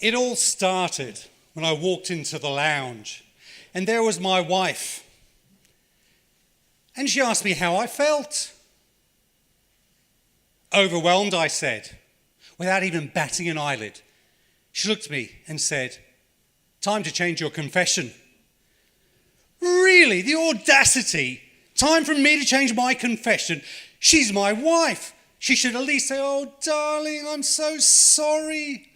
It all started when I walked into the lounge, and there was my wife. And she asked me how I felt. Overwhelmed, I said, without even batting an eyelid. She looked at me and said, "Time to change your confession." Really? The audacity? Time for me to change my confession? She's my wife. She should at least say, "Oh, darling, I'm so sorry.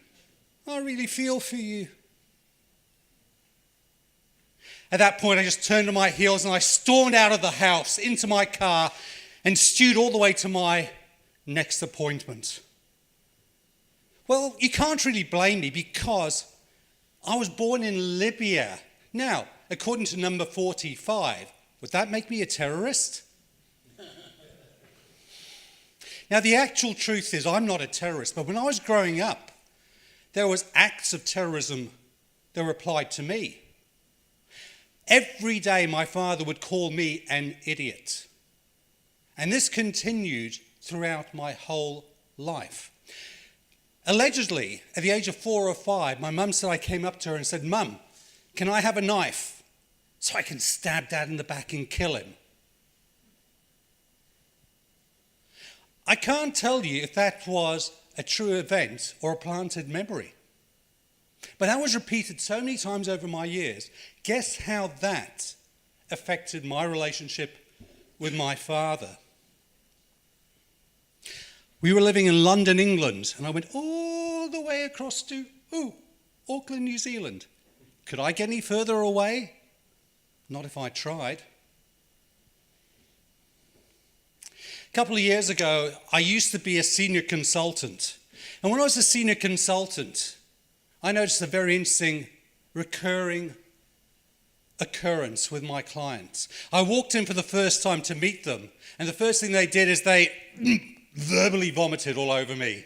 I really feel for you." At that point, I just turned on my heels and I stormed out of the house into my car and stewed all the way to my next appointment. Well, you can't really blame me because I was born in Libya. Now, according to number 45, would that make me a terrorist? Now, the actual truth is I'm not a terrorist, but when I was growing up, there was acts of terrorism that were applied to me. Every day my father would call me an idiot. And this continued throughout my whole life. Allegedly, at the age of 4 or 5, my mum said I came up to her and said, "Mum, can I have a knife so I can stab Dad in the back and kill him?" I can't tell you if that was a true event or a planted memory. But that was repeated so many times over my years. Guess how that affected my relationship with my father? We were living in London, England, and I went all the way across to, Auckland, New Zealand. Could I get any further away? Not if I tried. A couple of years ago, I used to be a senior consultant. And when I was a senior consultant, I noticed a very interesting recurring occurrence with my clients. I walked in for the first time to meet them, and the first thing they did is they verbally vomited all over me.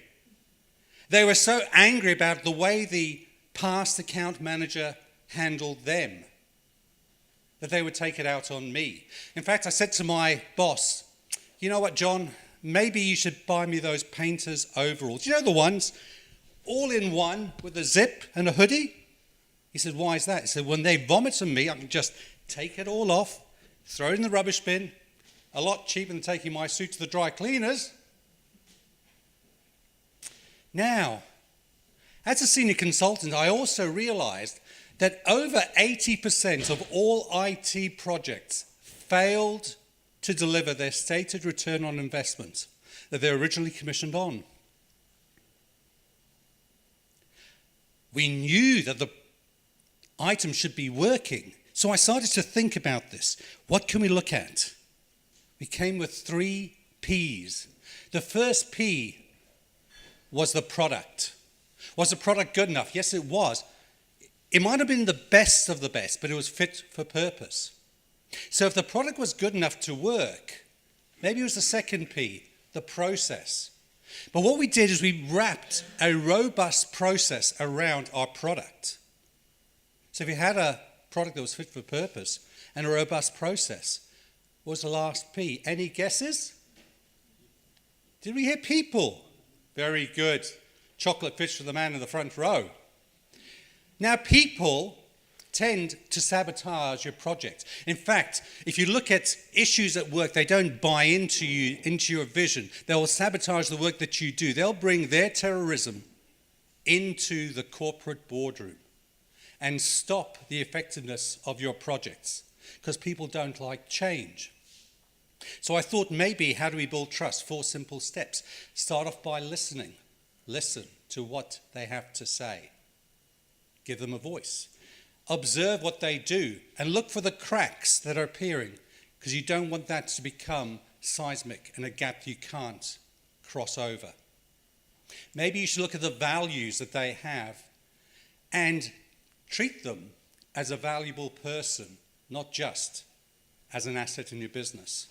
They were so angry about the way the past account manager handled them that they would take it out on me. In fact, I said to my boss, "You know what, John? Maybe you should buy me those painter's overalls. You know the ones, all in one with a zip and a hoodie?" He said, "Why is that?" He said, "When they vomit on me, I can just take it all off, throw it in the rubbish bin, a lot cheaper than taking my suit to the dry cleaners." Now, as a senior consultant, I also realized that over 80% of all IT projects failed to deliver their stated return on investment that they were originally commissioned on. We knew that the item should be working, so I started to think about this. What can we look at? We came with 3 P's. The first P was the product. Was the product good enough? Yes, it was. It might have been the best of the best, but it was fit for purpose. So if the product was good enough to work, maybe it was the second P, the process. But what we did is we wrapped a robust process around our product. So if you had a product that was fit for purpose and a robust process, what was the last P? Any guesses? Did we hear people? Very good. Chocolate fish for the man in the front row. Now, people tend to sabotage your project. In fact, if you look at issues at work, they don't buy into your vision. They will sabotage the work that you do. They'll bring their terrorism into the corporate boardroom and stop the effectiveness of your projects because people don't like change. So I thought maybe, how do we build trust? 4 simple steps. Start off by listening. Listen to what they have to say. Give them a voice. Observe what they do and look for the cracks that are appearing because you don't want that to become seismic and a gap you can't cross over. Maybe you should look at the values that they have and treat them as a valuable person, not just as an asset in your business.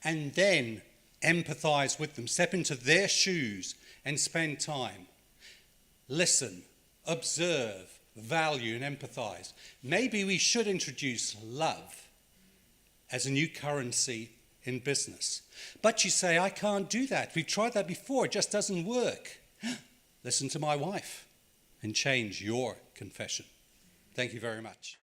And then empathize with them. Step into their shoes and spend time. Listen, observe, value, and empathize. Maybe we should introduce love as a new currency in business. But you say, "I can't do that. We've tried that before. It just doesn't work." Listen to my wife and change your confession. Thank you very much.